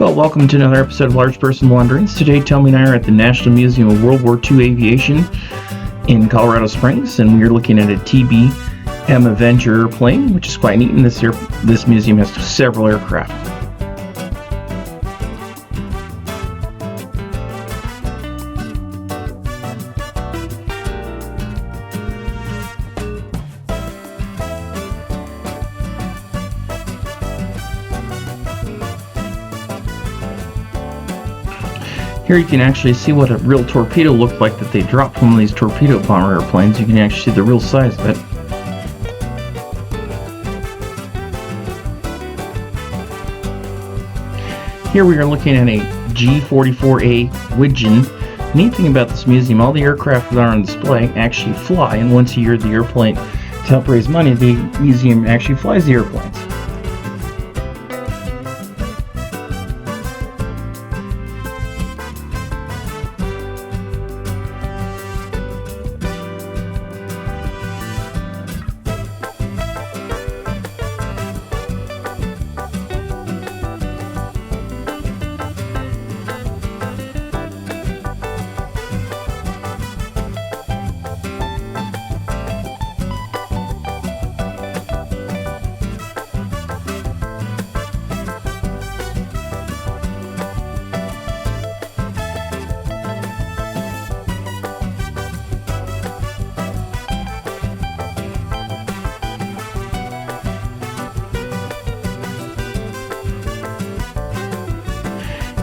Well, welcome to another episode of Large Person Wanderings. Today, Tommy and I are at the National Museum of World War II Aviation in Colorado Springs, and we're looking at a TBM Avenger airplane, which is quite neat. And this museum has several aircraft. Here you can actually see what a real torpedo looked like that they dropped from one of these torpedo bomber airplanes. You can actually see the real size of it. Here we are looking at a G-44A Widgeon. Neat thing about this museum, all the aircraft that are on display actually fly, and once a year the airplane, to help raise money, the museum actually flies the airplanes.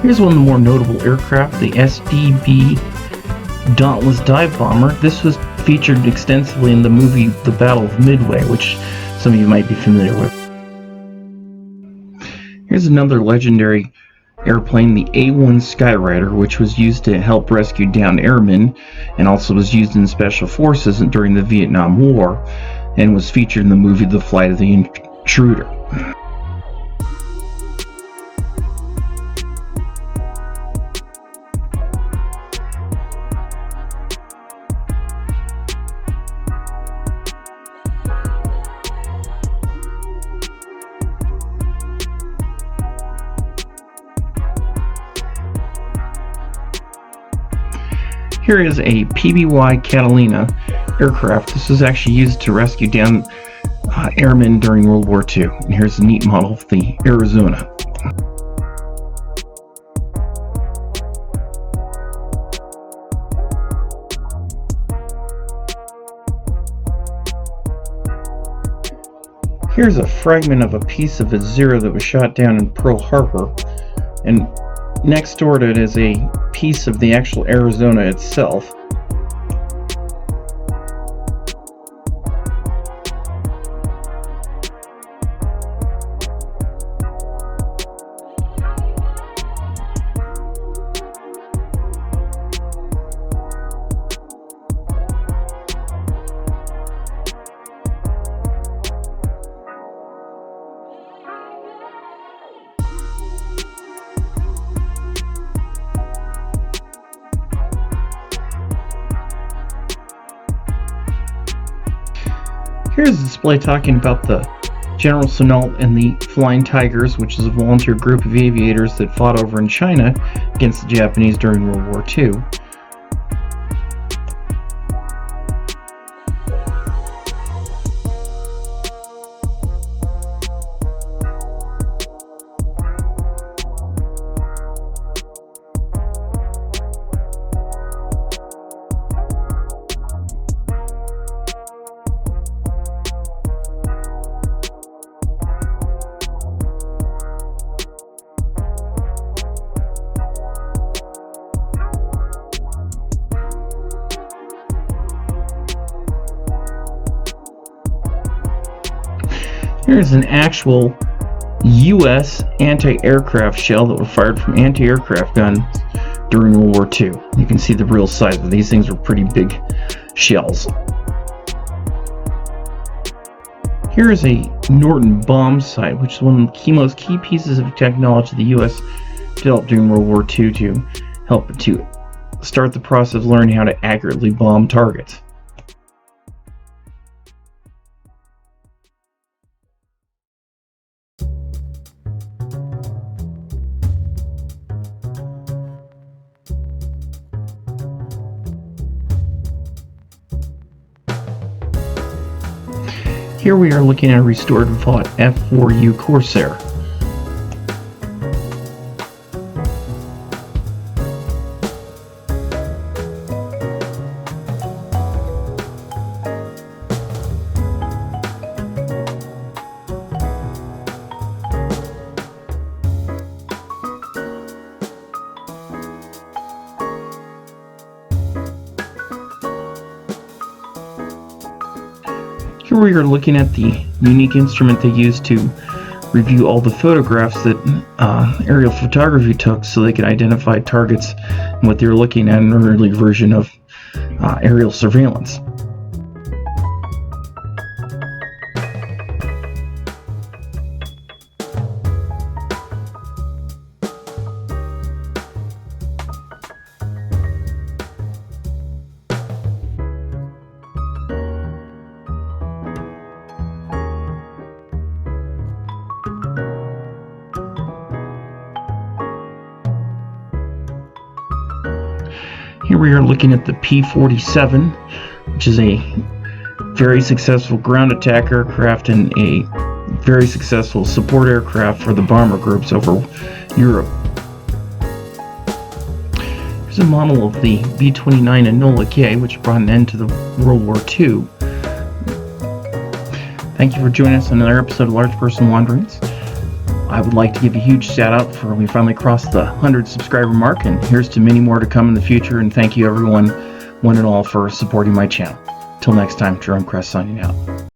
Here's one of the more notable aircraft, the SDB Dauntless Dive Bomber. This was featured extensively in the movie The Battle of Midway, which some of you might be familiar with. Here's another legendary airplane, the A-1 Skyrider, which was used to help rescue downed airmen and also was used in special forces during the Vietnam War and was featured in the movie The Flight of the Intruder. Here is a PBY Catalina aircraft. This was actually used to rescue downed airmen during World War II. And here's a neat model of the Arizona. Here's a fragment of a piece of a Zero that was shot down in Pearl Harbor, and next door to it is a piece of the actual Arizona itself. Here's a display talking about the General Sinault and the Flying Tigers, which is a volunteer group of aviators that fought over in China against the Japanese during World War II. Here's an actual U.S. anti-aircraft shell that were fired from anti-aircraft guns during World War II. You can see the real size of these things were pretty big shells. Here is a Norton bomb sight, which is one of the most key pieces of technology the U.S. developed during World War II to help to start the process of learning how to accurately bomb targets. Here we are looking at a restored Vought F4U Corsair. Here we are looking at the unique instrument they used to review all the photographs that aerial photography took so they could identify targets and what they were looking at in an early version of aerial surveillance. Here we are looking at the P-47, which is a very successful ground attack aircraft and a very successful support aircraft for the bomber groups over Europe. Here's a model of the B-29 Enola K, which brought an end to the World War II. Thank you for joining us on another episode of Large Person Wanderings. I would like to give a huge shout out for we finally crossed the 100 subscriber mark, and here's to many more to come in the future, and thank you everyone, one and all, for supporting my channel. Till next time, Jerome Kress signing out.